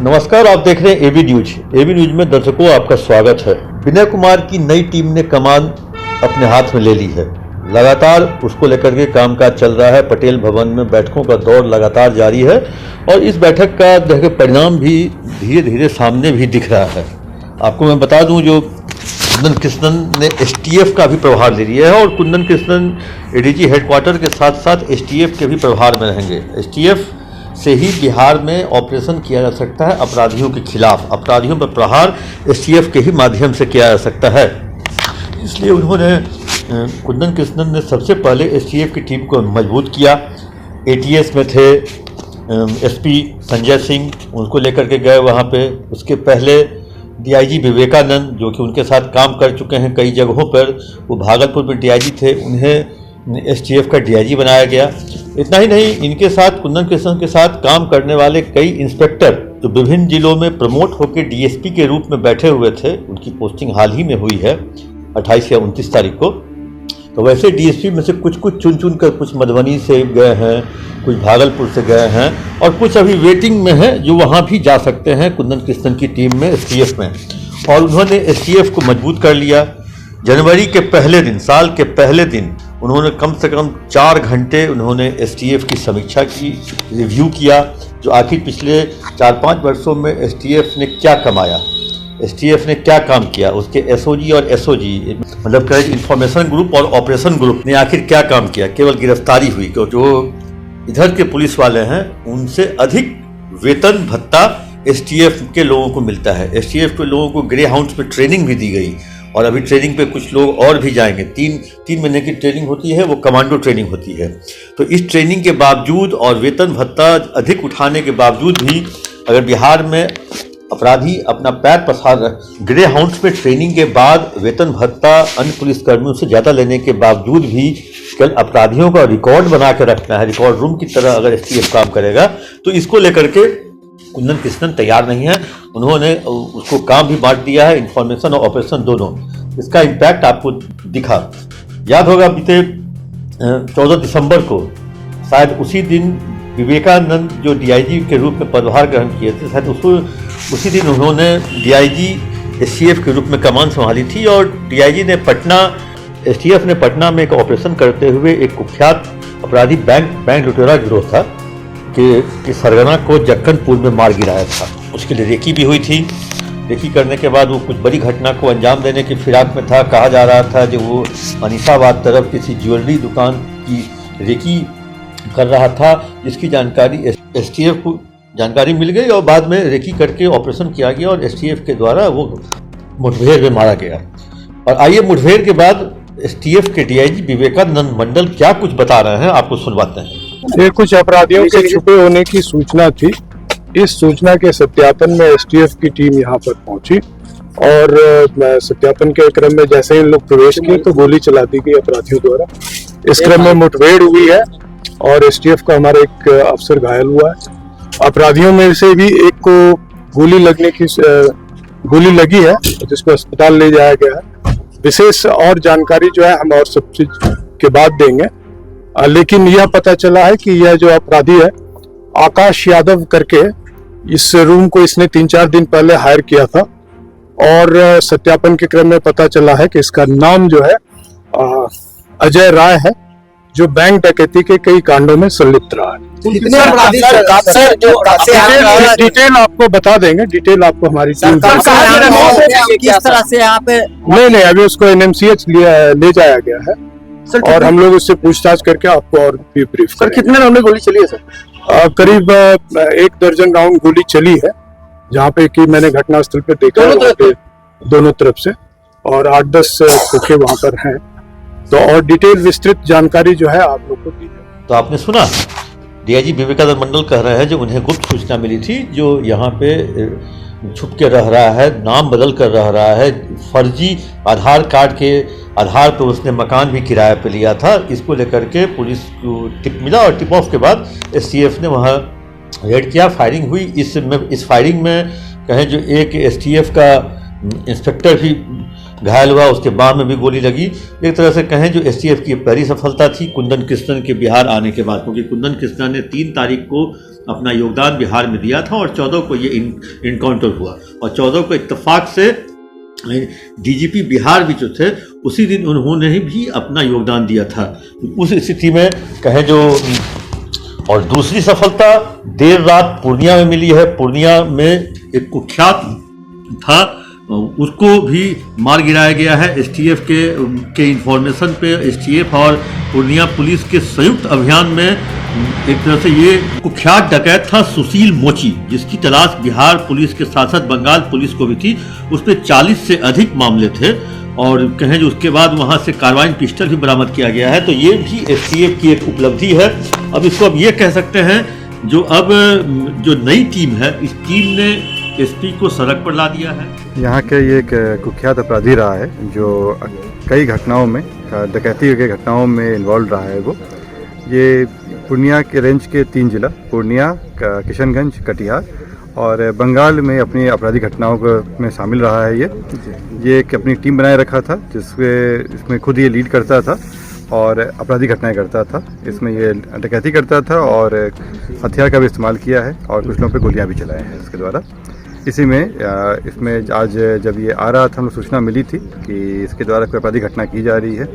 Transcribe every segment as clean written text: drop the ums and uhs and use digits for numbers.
नमस्कार, आप देख रहे हैं एबी न्यूज। एबी न्यूज में दर्शकों आपका स्वागत है। विनय कुमार की नई टीम ने कमान अपने हाथ में ले ली है। लगातार उसको लेकर के कामकाज चल रहा है। पटेल भवन में बैठकों का दौर लगातार जारी है और इस बैठक का देखिए परिणाम भी धीरे धीरे सामने भी दिख रहा है। आपको मैं बता दूं, जो कुंदन कृष्णन ने एसटीएफ का भी प्रभार ले लिया है और कुंदन कृष्णन एडीजी हेडक्वार्टर के साथ साथ एसटीएफ के भी प्रभार में रहेंगे। एसटीएफ से ही बिहार में ऑपरेशन किया जा सकता है अपराधियों के खिलाफ। अपराधियों पर प्रहार एसटीएफ के ही माध्यम से किया जा सकता है। इसलिए उन्होंने कुंदन कृष्णन ने सबसे पहले एसटीएफ की टीम को मजबूत किया। एटीएस में थे एसपी संजय सिंह, उनको लेकर के गए वहाँ पे। उसके पहले डीआईजी विवेकानंद, जो कि उनके साथ काम कर चुके हैं कई जगहों पर, वो भागलपुर में डीआईजी थे, उन्हें एसटीएफ का डीआईजी बनाया गया। इतना ही नहीं, इनके साथ कुंदन कृष्णन के साथ काम करने वाले कई इंस्पेक्टर जो विभिन्न जिलों में प्रमोट होकर डीएसपी के रूप में बैठे हुए थे, उनकी पोस्टिंग हाल ही में हुई है 28 या 29 तारीख को। तो वैसे डीएसपी में से कुछ चुन कर कुछ मधुबनी से गए हैं, कुछ भागलपुर से गए हैं और कुछ अभी वेटिंग में हैं जो वहाँ भी जा सकते हैं कुंदन कृष्णन की टीम में, एसटीएफ में। और उन्होंने एसटीएफ को मजबूत कर लिया। जनवरी के पहले दिन, साल के पहले दिन, उन्होंने कम से कम 4 घंटे उन्होंने एसटीएफ की समीक्षा की, रिव्यू किया, जो आखिर पिछले 4-5 वर्षों में एसटीएफ ने क्या कमाया, एसटीएफ ने क्या काम किया, उसके एसओजी और एसओजी मतलब करें इंफॉर्मेशन ग्रुप और ऑपरेशन ग्रुप ने आखिर क्या काम किया। केवल गिरफ्तारी हुई, क्योंकि जो इधर के पुलिस वाले हैं उनसे अधिक वेतन भत्ता एसटीएफ के लोगों को मिलता है। एसटीएफ के लोगों को ग्रे हाउंड्स में ट्रेनिंग भी दी गई और अभी ट्रेनिंग पे कुछ लोग और भी जाएंगे। 3 महीने की ट्रेनिंग होती है, वो कमांडो ट्रेनिंग होती है। तो इस ट्रेनिंग के बावजूद और वेतन भत्ता अधिक उठाने के बावजूद भी अगर बिहार में अपराधी अपना पैर पसार रहे, ग्रे हाउंड्स में ट्रेनिंग के बाद वेतन भत्ता अन्य पुलिसकर्मियों से ज़्यादा लेने के बावजूद भी केवल अपराधियों का रिकॉर्ड बना के रखना है, रिकॉर्ड रूम की तरह अगर एसटीएफ काम करेगा, तो इसको लेकर के कुंदन कृष्णन तैयार नहीं है। उन्होंने उसको काम भी बांट दिया है, इंफॉर्मेशन और ऑपरेशन दोनों। इसका इम्पैक्ट आपको दिखा। याद होगा बीते 14 दिसंबर को, शायद उसी दिन विवेकानंद जो डीआईजी के रूप में पदभार ग्रहण किए थे, शायद उसी दिन उन्होंने डीआईजी एसटीएफ के रूप में कमान संभाली थी। और डीआईजी ने एसटीएफ ने पटना में एक ऑपरेशन करते हुए एक कुख्यात अपराधी बैंक लुटेरा गिरोह था कि सरगना को जक्कनपुर में मार गिराया था। उसके लिए रेकी भी हुई थी। रेकी करने के बाद वो कुछ बड़ी घटना को अंजाम देने की फिराक में था। कहा जा रहा था जो वो अनीसाबाद तरफ किसी ज्वेलरी दुकान की रेकी कर रहा था, जिसकी जानकारी एसटीएफ को जानकारी मिल गई और बाद में रेकी करके ऑपरेशन किया गया और एसटीएफ के द्वारा वो मुठभेड़ में मारा गया। और आइए मुठभेड़ के बाद एसटीएफ के डीआईजी विवेकानंद मंडल क्या कुछ बता रहे हैं, आपको सुनवाते हैं। ये कुछ अपराधियों के छुपे होने की सूचना थी। इस सूचना के सत्यापन में एसटीएफ की टीम यहाँ पर पहुंची और सत्यापन के क्रम में जैसे ही लोग प्रवेश किए तो गोली चला दी गई अपराधियों द्वारा। इस क्रम में मुठभेड़ हुई है और एसटीएफ का हमारा एक अफसर घायल हुआ है। अपराधियों में से भी एक को गोली लगी है, जिसको अस्पताल ले जाया गया है। विशेष और जानकारी जो है हम और सब चीज के बाद देंगे, लेकिन यह पता चला है कि यह जो अपराधी है आकाश यादव करके, इस रूम को इसने 3-4 दिन पहले हायर किया था और सत्यापन के क्रम में पता चला है कि इसका नाम जो है अजय राय है, जो बैंक डकैती के कई कांडों में संलिप्त रहा है। डिटेल आपको बता देंगे, डिटेल आपको हमारी टीम किस तरह से यहाँ पे नहीं अभी उसको एनएमसीएच ले जाया गया है और हम लोग उससे पूछताछ करके आपको और भी ब्रीफ सर। कितने राउंड में गोली चली है सर? करीब 1 दर्जन राउंड गोली चली है, जहाँ पे कि मैंने घटनास्थल पे देखा दोनों तरफ से, और 8-10 खोखे वहाँ पर हैं। तो और डिटेल विस्तृत जानकारी जो है आप लोग को दी है। तो आपने सुना, डीआईजी विवेकानंद मंडल कह रहे हैं जो उन्हें गुप्त सूचना मिली थी, जो यहाँ पे छुप के रह रहा है, नाम बदल कर रह रहा है, फर्जी आधार कार्ड के आधार पर उसने मकान भी किराए पे लिया था। इसको लेकर के पुलिस को टिप मिला और टिप ऑफ के बाद एसटीएफ ने वहाँ रेड किया, फायरिंग हुई। इस फायरिंग में कहें जो एक एसटीएफ का इंस्पेक्टर भी घायल हुआ, उसके बाह में भी गोली लगी। एक तरह से कहें जो एसटीएफ की पहली सफलता थी कुंदन कृष्णन के बिहार आने के बाद, क्योंकि कुंदन कृष्णन ने 3 तारीख को अपना योगदान बिहार में दिया था और 14 को ये इनकाउंटर हुआ और 14 को इत्तेफाक से डीजीपी बिहार भी जो थे उसी दिन उन्होंने भी अपना योगदान दिया था। उस स्थिति में कहें जो और दूसरी सफलता देर रात पूर्णिया में मिली है। पूर्णिया में एक कुख्यात था, उसको भी मार गिराया गया है। एसटीएफ के इंफॉर्मेशन पे एसटीएफ और पूर्णिया पुलिस के संयुक्त अभियान में एक तरह से ये कुख्यात डकैत था सुशील मोची, जिसकी तलाश बिहार पुलिस के साथ साथ बंगाल पुलिस को भी थी। उस पर 40 से अधिक मामले थे और कहें जो उसके बाद वहाँ से कार्बाइन पिस्टल भी बरामद किया गया है। तो ये भी एसटीएफ की एक उपलब्धि है। अब इसको अब ये कह सकते हैं जो अब जो नई टीम है, इस टीम ने एसपी को सड़क पर ला दिया है। यहाँ के ये एक कुख्यात अपराधी रहा है जो कई घटनाओं में डकैती के घटनाओं में इन्वॉल्व रहा है। वो ये पूर्णिया के रेंज के 3 जिला पूर्णिया, किशनगंज, कटिहार और बंगाल में अपनी आपराधिक घटनाओं में शामिल रहा है। ये एक अपनी टीम बनाए रखा था इसमें खुद ये लीड करता था और आपराधिक घटनाएं करता था। इसमें ये डकैती करता था और हथियार का भी इस्तेमाल किया है और कुछ लोगों पे गोलियां भी चलाए हैं इसके द्वारा। इसी में इसमें आज जब ये आ रहा था हमें सूचना मिली थी कि इसके द्वारा कोई आपराधिक घटना की जा रही है।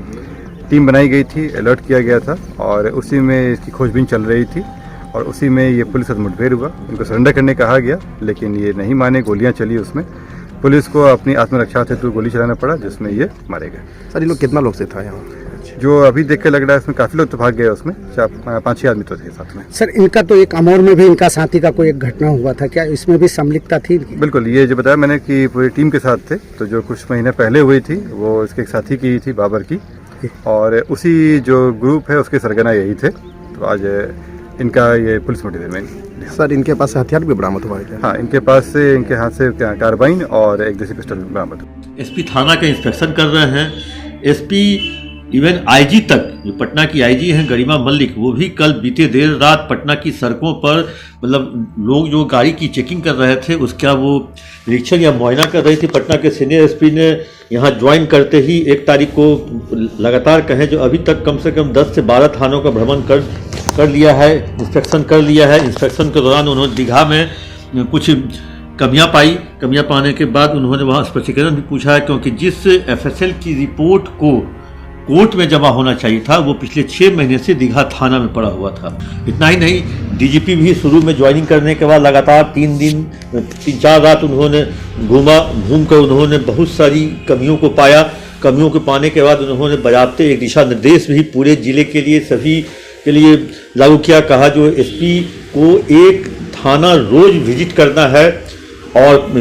टीम बनाई गई थी, अलर्ट किया गया था और उसी में इसकी खोजबीन चल रही थी और उसी में ये पुलिस से मुठभेड़ हुआ। इनको सरेंडर करने कहा गया लेकिन ये नहीं माने, गोलियां चली। उसमें पुलिस को अपनी आत्मरक्षा हेतु गोली चलाना पड़ा जिसमें ये मारे गए। सर, ये लोग कितना लोग से था यहाँ? जो अभी देख के लग रहा है इसमें काफ़ी लोग तो भाग गए, उसमें 5-6 आदमी तो थे साथ में। सर, इनका तो एक अमौर में भी इनका साथी का कोई एक घटना हुआ था, क्या इसमें भी संलिप्तता थी इनकी? बिल्कुल, ये जो बताया मैंने कि पूरी टीम के साथ थे। तो जो कुछ महीने पहले हुई थी वो इसके एक साथी की थी, बाबर की, और उसी जो ग्रुप है उसके सरगना यही थे। तो आज इनका ये पुलिस मुठभेड़ में। सर, इनके पास हथियार भी बरामद हुआ है? हाँ, इनके पास से इनके हाथ से कार्बाइन और एक देसी पिस्टल बरामद हुआ। एसपी थाना का इंस्पेक्शन कर रहे हैं। एसपी इवन आईजी तक, जो पटना की आईजी हैं गरिमा मल्लिक, वो भी कल बीते देर रात पटना की सड़कों पर मतलब लोग जो गाड़ी की चेकिंग कर रहे थे उसका वो निरीक्षण या मुआयना कर रही थी। पटना के सीनियर एसपी ने यहाँ ज्वाइन करते ही 1 तारीख को लगातार कहें जो अभी तक कम से कम 10 से 12 थानों का भ्रमण कर लिया है, इंस्पेक्शन कर लिया है। इंस्पेक्शन के दौरान उन्होंने दीघा में कुछ कमियां पाई। कमियां पाने के बाद उन्होंने वहाँ स्पष्टीकरण भी पूछा है, क्योंकि जिस एफएसएल की रिपोर्ट को कोर्ट में जमा होना चाहिए था वो पिछले 6 महीने से दीघा थाना में पड़ा हुआ था। इतना ही नहीं, डीजीपी भी शुरू में ज्वाइनिंग करने के बाद लगातार 3-4 रात उन्होंने घूम कर उन्होंने बहुत सारी कमियों को पाया। कमियों को पाने के बाद उन्होंने बजाबते एक दिशा निर्देश भी पूरे जिले के लिए सभी के लिए लागू किया। कहा जो एसपी को एक थाना रोज विजिट करना है और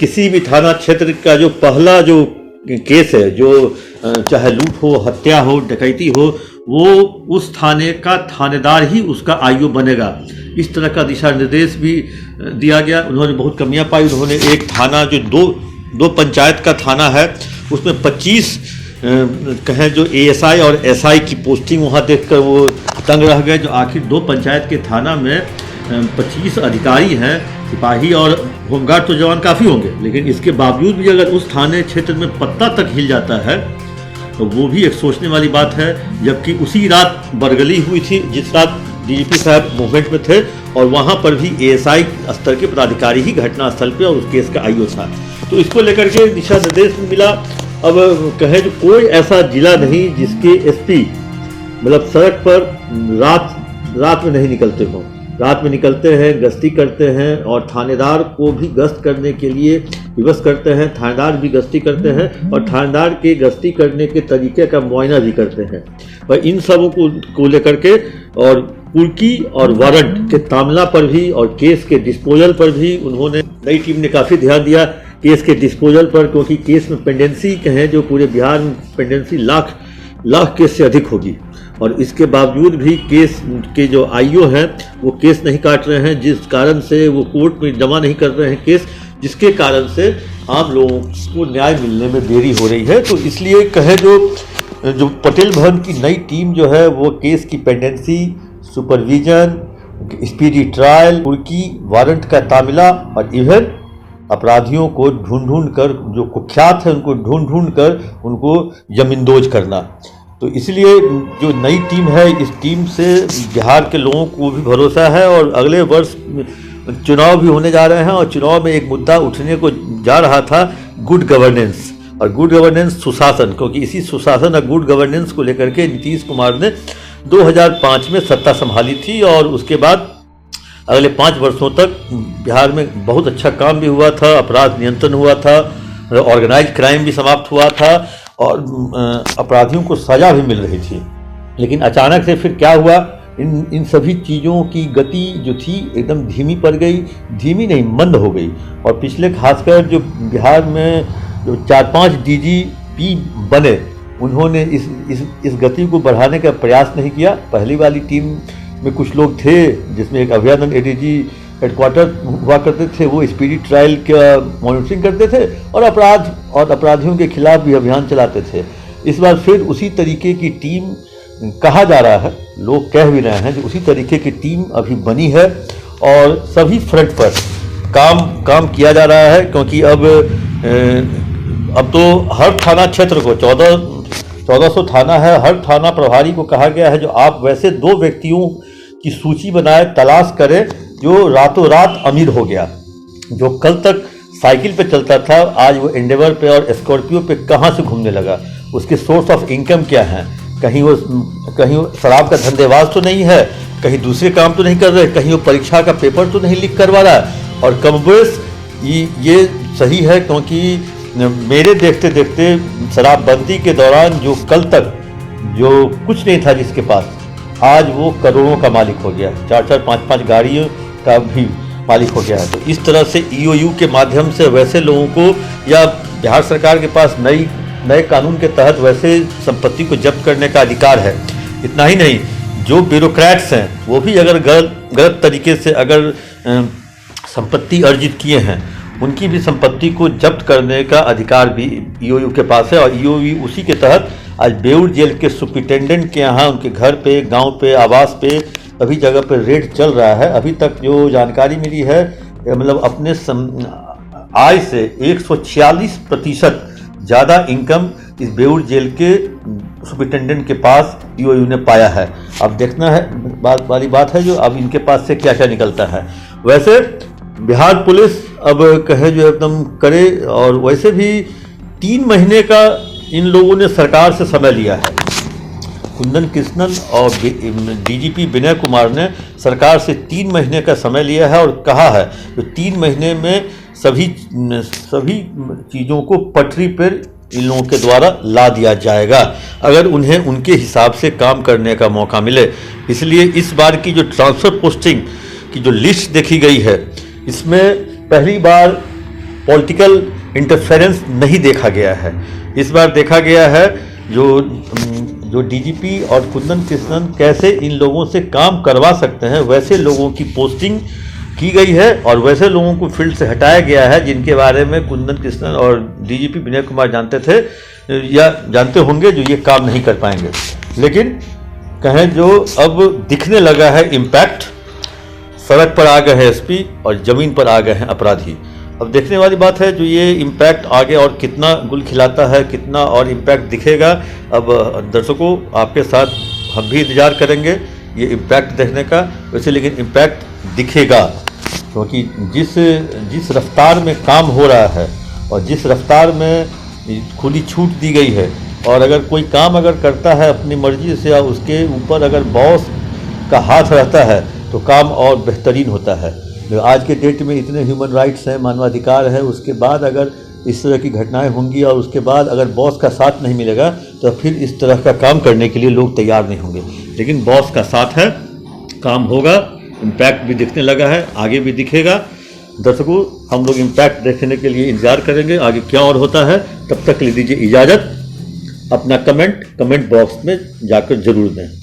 किसी भी थाना क्षेत्र का जो पहला जो केस है, जो चाहे लूट हो, हत्या हो, डकैती हो, वो उस थाने का थानेदार ही उसका आईओ बनेगा। इस तरह का दिशा निर्देश भी दिया गया। उन्होंने बहुत कमियां पाई। उन्होंने एक थाना जो दो पंचायत का थाना है उसमें 25 कहें जो एएसआई और एसआई की पोस्टिंग वहाँ देखकर वो तंग रह गए। जो आखिर 2 पंचायत के थाना में 25 अधिकारी हैं, सिपाही और होमगार्ड तो जवान काफ़ी होंगे, लेकिन इसके बावजूद भी अगर उस थाने क्षेत्र में पत्ता तक हिल जाता है तो वो भी एक सोचने वाली बात है। जबकि उसी रात बरगली हुई थी जिस रात डीजीपी साहब मूवमेंट में थे और वहाँ पर भी एएसआई स्तर के पदाधिकारी ही घटनास्थल पे और उस केस का आईओ था। तो इसको लेकर के दिशा निर्देश मिला। अब कहे जो कोई ऐसा जिला नहीं जिसके एसपी मतलब सड़क पर रात में नहीं निकलते हों। रात में निकलते हैं, गश्ती करते हैं और थानेदार को भी गश्त करने के लिए विवश करते हैं। थानेदार भी गश्ती करते हैं और थानेदार के गश्ती करने के तरीके का मुआयना भी करते हैं। और इन सबों को लेकर के और कुर्की और वारंट के तामला पर भी और केस के डिस्पोजल पर भी उन्होंने नई टीम ने काफ़ी ध्यान दिया। केस के डिस्पोजल पर, क्योंकि केस में पेंडेंसी कहें जो पूरे बिहार में पेंडेंसी लाख केस से अधिक होगी और इसके बावजूद भी केस के जो आईओ हैं वो केस नहीं काट रहे हैं, जिस कारण से वो कोर्ट में जमा नहीं कर रहे हैं केस, जिसके कारण से आम लोगों को न्याय मिलने में देरी हो रही है। तो इसलिए कहे जो पटेल भवन की नई टीम जो है वो केस की पेंडेंसी, सुपरविजन, स्पीडी ट्रायल, कुर्की, वारंट का तामिला और इवन अपराधियों को ढूंढ कर, जो कुख्यात है उनको ढूंढ कर उनको जमींदोज करना। तो इसलिए जो नई टीम है, इस टीम से बिहार के लोगों को भी भरोसा है और अगले वर्ष चुनाव भी होने जा रहे हैं और चुनाव में एक मुद्दा उठने को जा रहा था, गुड गवर्नेंस। और गुड गवर्नेंस सुशासन, क्योंकि इसी सुशासन और गुड गवर्नेंस को लेकर के नीतीश कुमार ने 2005 में सत्ता संभाली थी और उसके बाद अगले 5 वर्षों तक बिहार में बहुत अच्छा काम भी हुआ था, अपराध नियंत्रण हुआ था, ऑर्गेनाइज क्राइम भी समाप्त हुआ था और अपराधियों को सज़ा भी मिल रही थी। लेकिन अचानक से फिर क्या हुआ, इन सभी चीज़ों की गति जो थी एकदम धीमी पड़ गई, धीमी नहीं मंद हो गई। और पिछले खासकर जो बिहार में जो 4-5 DGP बने, उन्होंने इस गति को बढ़ाने का प्रयास नहीं किया। पहली वाली टीम में कुछ लोग थे जिसमें एक अभयानंद ADG हेडक्वार्टर हुआ करते थे, वो स्पीडी ट्रायल का मॉनिटरिंग करते थे और अपराधियों के खिलाफ भी अभियान चलाते थे। इस बार फिर उसी तरीके की टीम कहा जा रहा है, लोग कह भी रहे हैं, जो उसी तरीके की टीम अभी बनी है और सभी फ्रंट पर काम किया जा रहा है। क्योंकि अब तो हर थाना क्षेत्र को 1400 थाना है, हर थाना प्रभारी को कहा गया है जो आप वैसे 2 व्यक्तियों की सूची बनाए, तलाश करें जो रातों रात अमीर हो गया। जो कल तक साइकिल पे चलता था, आज वो एंडेवर पे और स्कॉर्पियो पे कहाँ से घूमने लगा, उसके सोर्स ऑफ इनकम क्या है, कहीं वो शराब का धंधेबाज तो नहीं है, कहीं दूसरे काम तो नहीं कर रहे, कहीं वो परीक्षा का पेपर तो नहीं लीक करवा रहा है। और कमबेश ये सही है, क्योंकि मेरे देखते देखते शराबबंदी के दौरान जो कल तक जो कुछ नहीं था जिसके पास, आज वो करोड़ों का मालिक हो गया, 4-4, 5-5 गाड़ियों का भी मालिक हो गया है। तो इस तरह से EOU के माध्यम से वैसे लोगों को, या बिहार सरकार के पास नए कानून के तहत वैसे संपत्ति को जब्त करने का अधिकार है। इतना ही नहीं, जो ब्यूरोक्रेट्स हैं वो भी अगर गलत तरीके से अगर संपत्ति अर्जित किए हैं, उनकी भी संपत्ति को जब्त करने का अधिकार भी EOU के पास है। और EOU उसी के तहत आज बेऊर जेल के सुप्रिटेंडेंट के यहाँ, उनके घर पे, गांव पे, आवास पे, सभी जगह पे रेड चल रहा है। अभी तक जो जानकारी मिली है, मतलब अपने आय से 146% ज़्यादा इनकम इस बेऊर जेल के सुप्रिटेंडेंट के पास EOU ने पाया है। अब देखना है, वाली बात है जो अब इनके पास से क्या क्या निकलता है। वैसे बिहार पुलिस अब कहे जो एकदम करे, और वैसे भी 3 महीने का इन लोगों ने सरकार से समय लिया है। कुंदन कृष्णन और DGP विनय कुमार ने सरकार से 3 महीने का समय लिया है और कहा है कि 3 महीने में सभी चीज़ों को पटरी पर इन लोगों के द्वारा ला दिया जाएगा, अगर उन्हें उनके हिसाब से काम करने का मौका मिले। इसलिए इस बार की जो ट्रांसफ़र पोस्टिंग की जो लिस्ट देखी गई है, इसमें पहली बार पॉलिटिकल इंटरफेरेंस नहीं देखा गया है। इस बार देखा गया है जो DGP और कुंदन कृष्णन कैसे इन लोगों से काम करवा सकते हैं, वैसे लोगों की पोस्टिंग की गई है और वैसे लोगों को फील्ड से हटाया गया है जिनके बारे में कुंदन कृष्णन और DGP विनय कुमार जानते थे या जानते होंगे, जो ये काम नहीं कर पाएंगे। लेकिन कहें जो अब दिखने लगा है इम्पैक्ट, सड़क पर आ गए हैं SP और ज़मीन पर आ गए हैं अपराधी। अब देखने वाली बात है जो ये इम्पैक्ट आगे और कितना गुल खिलाता है, कितना और इम्पैक्ट दिखेगा। अब दर्शकों, आपके साथ हम भी इंतज़ार करेंगे ये इम्पैक्ट देखने का। वैसे लेकिन इम्पैक्ट दिखेगा, क्योंकि जिस रफ्तार में काम हो रहा है और जिस रफ्तार में खुली छूट दी गई है, और अगर कोई काम अगर करता है अपनी मर्जी से और उसके ऊपर अगर बॉस का हाथ रहता है तो काम और बेहतरीन होता है। आज के डेट में इतने ह्यूमन राइट्स हैं, मानवाधिकार है, उसके बाद अगर इस तरह की घटनाएं होंगी और उसके बाद अगर बॉस का साथ नहीं मिलेगा तो फिर इस तरह का काम करने के लिए लोग तैयार नहीं होंगे। लेकिन बॉस का साथ है, काम होगा, इम्पैक्ट भी दिखने लगा है, आगे भी दिखेगा। दर्शकों, हम लोग इम्पैक्ट देखने के लिए इंतजार करेंगे आगे क्या और होता है। तब तक ले दीजिए इजाज़त। अपना कमेंट बॉक्स में जाकर जरूर दें।